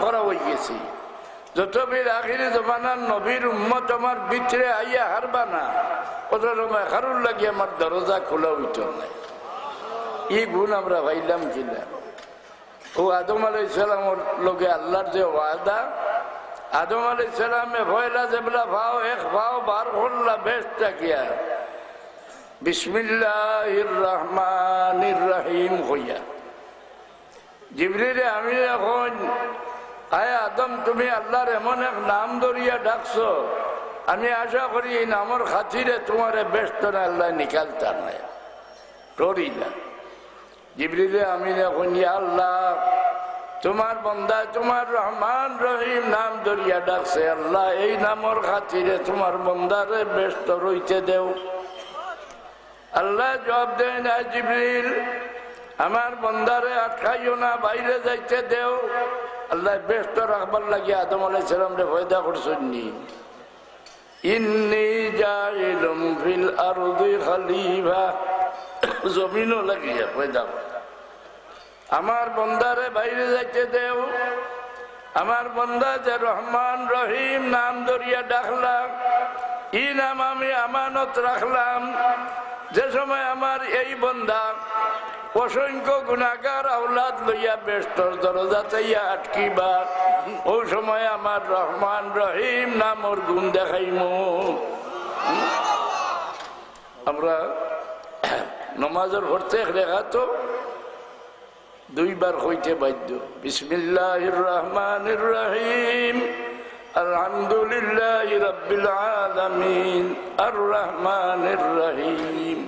করা হয়ে গেছি। যত বীর আখিরি জমানার নবীর উম্মত আমার ভিতরে আইয়া হারবা না, কত সময় হারুর লাগে আমার দরজা খোলা হইত না। এই গুণ আমরা ভাইলাম কিনা? ও আদম আলাইহিস সালামের লগে আল্লাহর যে ওয়াদা, আদম আলাইহিস সালামে ভয়লা যেবলা ভাও এক ভাও বার করলা বেশটা কিয়া বিসমিল্লাহির রহমানির রহিম হইয়া জিবরিলে আমি এখন আয় আদম তুমি আল্লাহর এমন এক নাম ধরিয়া ডাকছো, আমি আশা করি এই নামর খাতিরে তোমার বেষ্টনে আল্লাহ নিকালতার নাই করি না। জিবরিলে আমি এখন আল্লাহ তোমার বন্দা তোমার রহমান রহিম নাম ধরিয়া ডাকছে, আল্লাহ এই নামর খাতিরে তোমার বন্দারে ব্যস্ত রইতে দেও। আল্লাহ জবাব দেয় না, জিবরিল আমার বন্দারে আটকাইও না, বাইরে যাইতে দেও। আল্লাহ ব্যস্ত রাখবার লাগিয়া আদম আলাইহিস সালাম রে পয়দা করছেননি। ইন্নী জাইলুম ফিল আরদি খলিফা, জমিনও লাগিয়া পয়দা আমার বন্দারে বাইরে যাইতে দেও। আমার বন্দা যে রহমান রহিম নাম ধরিয়া ডাকলাম, ই নাম আমি আমানত রাখলাম। যে সময় আমার এই বন্দা অসংখ্য গুনাহগার আওলাদ লইয়া বেষ্টর দরজাতে আটকিবা, ওই সময় আমার রহমান রহিম নামর গুণ দেখাইমু। আমরা নমাজের ভরতে রেখা তো দুইবার হইতে বাধ্য, বিসমিল্লাহির রহমানির রহিম আলহামদুলিল্লাহি রাব্বিল আলামিন আর রহমানির রহিম।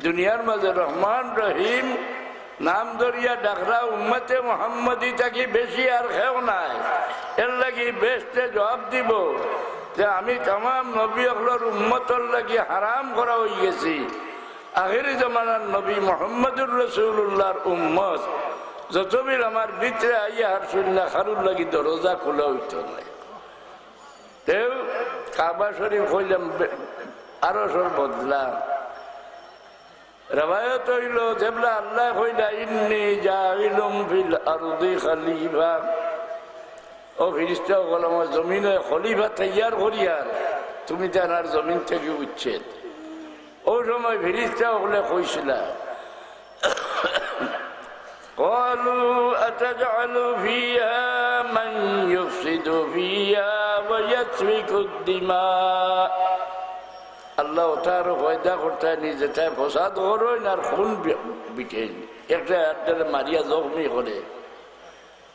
দুনিয়ার মাঝে রহমান রহিম নাম ধরিয়া ডাকরা উম্মতে মুহাম্মদি থাকি বেশি আর খেও নাই। এর লাগি বেশতে জবাব দিব যে আমি তামাম নবী হলোর উম্মতর লাগি হারাম করা হয়ে গেছি। আখিরি জমানার নবী মুহাম্মদুর রাসূলুল্লাহর উম্মত যতবিল আমার ভিতরে আইয়া আর শুননা খারুর লাগি দরজা খোলা হইত নাই। তেও কাবা শরীফ হইলাম আরো সর বদলা রবায়ত হইল যেবলা আল্লাহ হইলা ইন্নী জাইলুম ফিল আরদি খলিফা, ও ফিরিস্তা বল আমার জমিনে খলিফা তৈয়ার করিয়ার তুমি জানার জমিন থেকে উচ্ছেদ। ওই সময় ফিরিস্তা হলে কইছিলা قالوا أتجعل فيها من يفسد فيها ويسفك الدماء। আল্লাহ তার পয়দা করতে নিজেটা ফসাদ করেন আর খুন বিটেন, একটা একটা মারিয়া জখমি করে।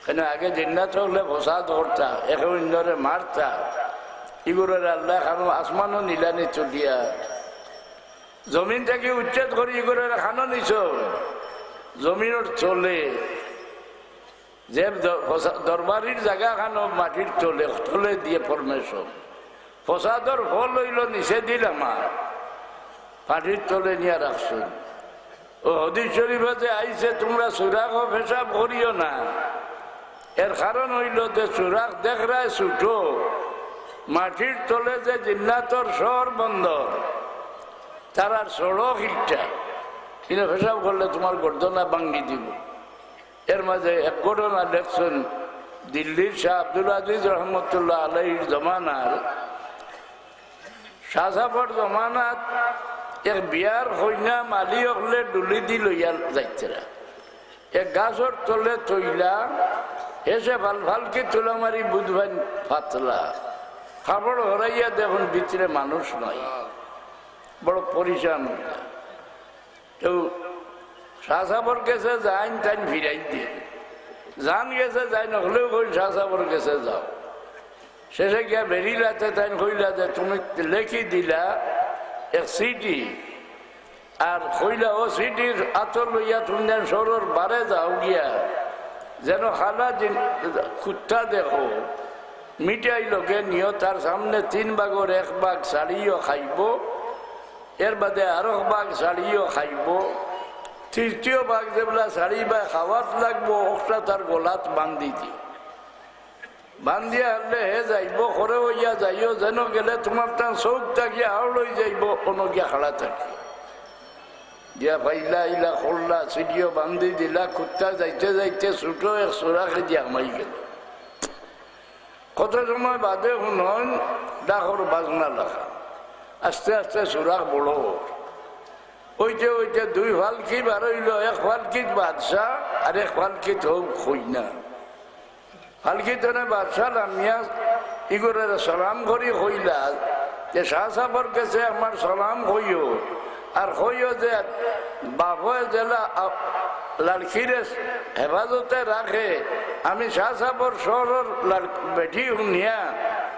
কেন আগে জিন্নাত হলে ফসাদ করতা, এখন ইন্দরে মারতা, এগুলোর আল্লাহ খানো আসমানও নিলানি চলিয়া জমিন থেকে উচ্ছেদ করি এগুলোর খানো নিছ জমিনের চলে যে দরবারির জায়গা খানো মাটির চলে তলে দিয়ে ফরমেশন ফসাদর ফল হইল নিষে দিল আমার মাটির তলে নিয়ে রাখছেন। ও হাদিস শরীফে যে আইছে তোমরা সুরাগ পেশাব করিও না, এর কারণ হইল যে সুরাগ দেখরায় ছুটো মাটির তলে যে জিন্নাতর শহর বন্দর তার সড়ক ইটা কিনে পেশাব করলে তোমার গর্দনা ভাঙ্গি দিব। এর মাঝে এক ঘটনা দেখছেন দিল্লির শাহ আব্দুল আজিজ রহমতুল্লাহ আলাইহির জমানার শাহজাফর জমানাত এক বিয়ার কইনা মালি হলে ডুলি দি লইয়া যাইতেরা এক গাছর তলে তৈলা এসে ভাল ভালকে তোলা মারি বুধবান পাতলা কাপড় হরাইয়া দেখুন ভিতরে মানুষ নয়, বড় পরিশান হইলা। তো শাহজাফর গেছে যাইন তাইন ফিরাই দিয়ে জান গেছে যাই নহলেও কই শাহজাফর গেছে যাও। শেষে গিয়া বেরিলাতে তাই কইলা যে তুমি লেখি দিলা এক সিটি আর কইলা ও সিটির আতর লইয়া তুমি সরর বারে যাও গিয়া যেন খালা কুত্তা দেখো মিটাই লগে নিও, তার সামনে 3 ভাগের 1 ভাগ শাড়িও খাইব, এর বাদে আরো ভাগ শাড়িও খাইব, তৃতীয় ভাগ যেগুলা শাড়ি বা খাওয়াত লাগবো ওটা তার গলাত বান্ধি দিও। বান্ধিয়া হলে হে যাইব করে হইয়া যাইও যেন গেলে তোমার তার চৌক থাকিয়া আও লই যাইব কোনো গিয়া খাড়া থাকি গিয়া পাইলা ইলা করলা সিডিও বান্ধি দিলা, কুত্তা যাইতে যাইতে ছুটো এক চোরাকে দিয়া মাই গেল। কত সময় বাদে শুনন ডাকর বাজনা লেখা আস্তে আস্তে সুরাক বড় ওইটা ওইটা দুই ফালকি বার হইল এক ফালকিত বাদশাহ আর এক ফালকিত হোক খইনা ফালকিত বাদশাহ নামিয়া ইগরের সালাম করি কইলা যে শাহ সাহর কাছে আমার সালাম কইও আর কইও যে বাবা জেলা লড়কিরে হেফাজতে রাখে আমি শাহ সাহর শহরের বেটি শুনিয়া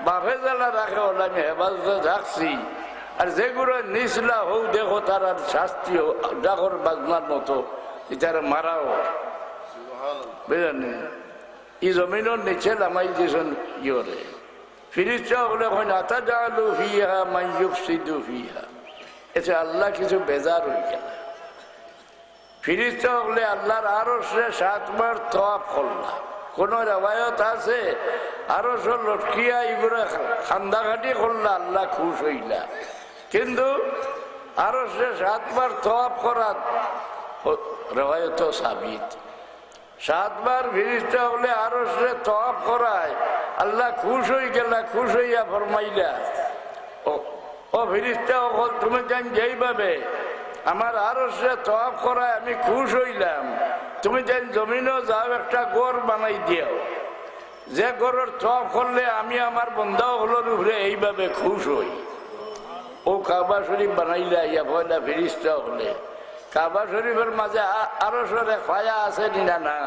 বাপে জেলা রাখে ওলা আমি হেফাজতে রাখছি আর যেগুলো নিচলা হোক দেখো তার আর শাস্তি ডাকর বাজনার মতো এটারে মারাও বুঝলেন ই জমিনের নিচে নামাই দিয়েছেন ইয়রে ফিরিস্তা হলে আতা জালু ফিহা মান ইউফসিদু ফিহা এতে আল্লাহ কিছু বেজার হয়ে গেল ফিরিস্তা হলে আল্লাহর আরশে 7 বার তওয়াফ করলা কোন রেওয়ায়ত আছে আরশ লটকিয়া ইগুলা খান্দাঘাটি করলা আল্লাহ খুশ হইলা কিন্তু আরশে 7 বার তওয়াফ করা রেওয়ায়ত সাবিত 7 বার ফিরিস্তা হলে আরশে তওয়াফ করায় আল্লাহ খুশ হয়ে গেলা খুশ হইয়া ফরমাইলা ও ফিরিস্তা হল তুমি জান যেইভাবে আমার আরশে তওয়াফ করায় আমি খুশ হইলাম তুমি জান জমিনও যাও একটা গড় বানাই দিও যে গড়ের তওয়াফ করলে আমি আমার বন্ধা হলোর উপরে এইভাবে খুশ হই ও কাবা শরীফ বানাইলা ইয়া পয়লা ফিরিস্তা হলে কাবা শরীফের মাঝে আরশের ফায়া আছে না না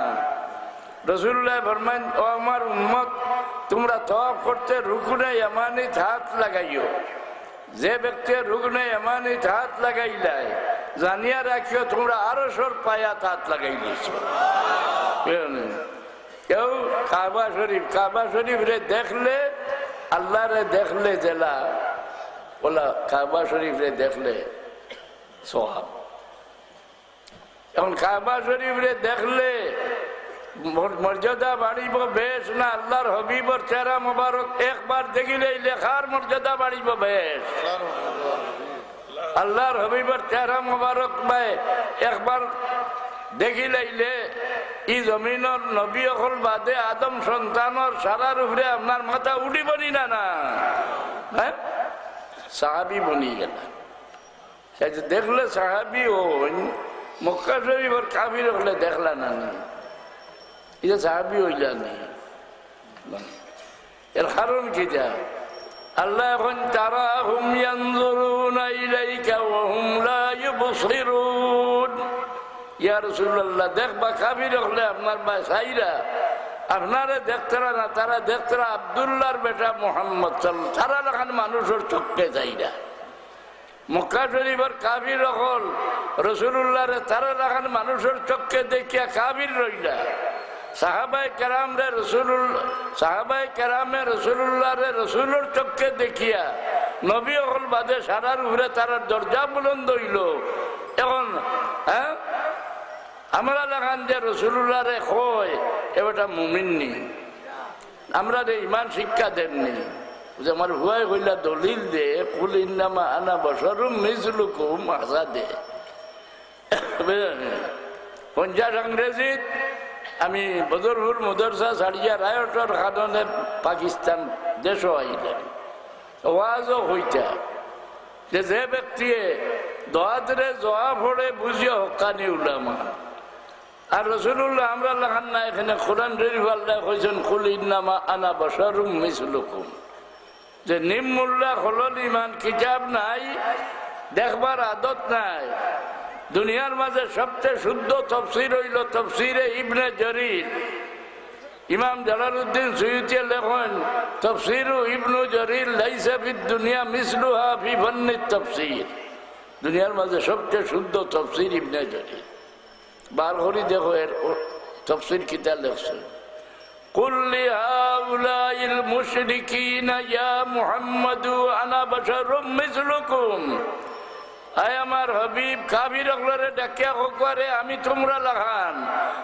রাসূলুল্লাহ ফরমান ও আমার উম্মত তোমরা তওয়াফ করতে রুকুনে ইয়ামানিত হাত লাগাইও যে ব্যক্তি রুকুনে ইয়ামানিত হাত লাগাইলাই জানিয়া রাখিও তোমরা আরশের পায়াত হাত লাগাই দিয়েছো কেউ কাবা শরীফ রে দেখলে আল্লাহ রে দেখলে জেলা ওলা কাবা শরীফ রে দেখলে সোহাব এখন কাবা শরীফ রে দেখলে মর্যাদা বাড়িব বেশ না আল্লাহর হবিবর চেহারা মোবারক একবার দেখিলে লেখার মর্যাদা বাড়িব বেশ আল্লাহর হবিবর চেহারা মোবারক ভাই একবার দেখিলাইলে ই জমিনের নবী অকল বাদে আদম সন্তানের সারার উপরে আপনার মাথা উঠিবনি না না হ্যাঁ সাহাবি বনি গেল দেখলে সাহাবি ও মক্কা শরীফের কাফির হলে দেখলা না এটা সাহাবি হইলা নেই এর কারণ কি যা আল্লাহ এখন তারা হুম ইয়ানজুরুনা ইলাইকা ওয়া হুম লা ইউবসিরুন ইয়া রাসূলুল্লাহ দেখবা কাফির হলে আপনার ভাইরা আপনারা দেখতরা না তারা দেখতরা আব্দুল্লাহর বেটা মুহাম্মদ সাল্লাল্লাহু তারা লাগান মানুষের চোখে যাইরা মক্কা শরীফের কাফির হল রাসূলুল্লাহরে তারা লাগান মানুষের চোখে দেখিয়া কাফির রইলা সাহাবায়ে কেরামে রাসূলুল্লাহরে রাসূলের চোখে দেখিয়া নবী হল বাদে সারার উপরে তারা দরজা বুলন্দ হইল এখন হ্যাঁ আমরা লাগান যে রাসূলুল্লাহরে কয় এটা মুমিন নি আমরা ইমান শিক্ষা দেননি যে আমার ভুয়াই কইলা দলিল দে কুল ইন্নামা আনা বাশারুম মিসলুকুম আযা দে 50 ইংরেজিত আমি বদরপুর মদরসা ছাড়িয়া রায়টর কারণে পাকিস্তান দেশ আইলেন ওয়াজও হইতা যে ব্যক্তি দোয়াতরে জোয়া পড়ে বুঝিয়া হকানি উলামা আর রাসূলুল্লাহ আমরা লাগান না এখানে কোরআন শরীফ আল্লাহ কইছেন কুল ইন্নামা আনা বাশারুম মিসলুকুম যে নিম্মুল্লা হলল ইমান কিতাব নাই দেখবার আদত নাই দুনিয়ার মাঝে সবচেয়ে শুদ্ধ তফসির হইল তফসিরে ইবনে জরির ইমাম জালালউদ্দিন সুয়ুতি লেখেন তফসিরু ইবনু জরির লাইসা ফিদ দুনিয়া মিসলুহা ফি ফান্নিত তফসির দুনিয়ার মাঝে সবচেয়ে শুদ্ধ তফসির ইবনে জরির বার করি দেখো এর তফসির কিতাব লেখছে কুল লিহাউলাইল মুশরিকিনা ইয়া মুহাম্মাদু আনা বাশারুম মিসলুকুম আয় আমার হবিব কাফির হলরে ডাকিয়া হকরে আমি তোমরা লাগান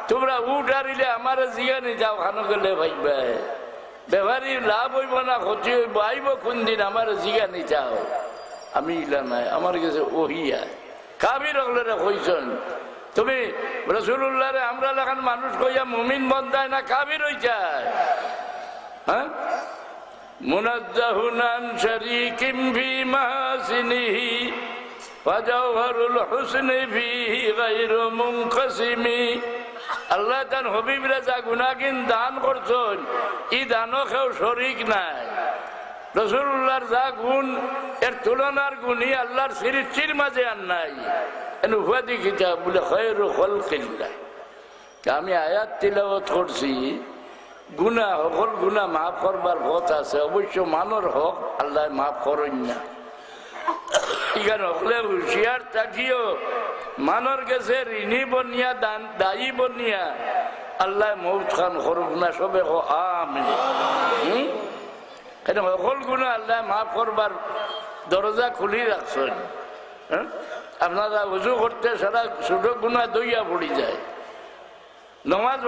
তোমরা উঠারিলে আমার জিগানি যাও খানো গেলে ভাইবা ব্যবহারী লাভ হইব না ক্ষতি হইব আইব কোন দিন আমার জিগানি যাও আমি ইলা নাই আমার কাছে ওহিয়া কাফির হলরে কইছেন তুমি রাসূলুল্লাহরে আমরা লাগান মানুষ কইয়া মুমিন বন্ধায় না কাফির হই যায় হ্যাঁ মুনাজ্জাহুন আন শারীকিন ফি মাহাসিনিহি ফাজাওহারুল হুসনি ফিহি গায়রু মুনকাসিমি। আল্লাহ তার হবিবরা যা গুনাহগান দান করছেন এই দানও কেউ শরীক নাই। রাসূলুল্লাহর যা গুণ এর তুলনার গুণই আল্লাহর সৃষ্টির মাঝে আর নাই। উপাধি কিতাব বলে খায়রু খালকিল্লাহ। আমি আয়াত তিলাওয়াত করছি, গুণা সকল গুণা মাফ করবার পথ আছে, অবশ্য মানর হক আল্লাহ মাফ করেন না। এখানে হকলে হুশিয়ার থাকিও মানর গেছে ঋণী বনিয়া দায়ী বনিয়া আল্লাহ মৌত খান করুক না, সবে আমিন। সকল গুণা আল্লাহ মাফ করবার দরজা খুলি রাখছেন। আপনারা উজু করতে সারা ছোট গুণা দইয়া পড়ি যায়, নমাজ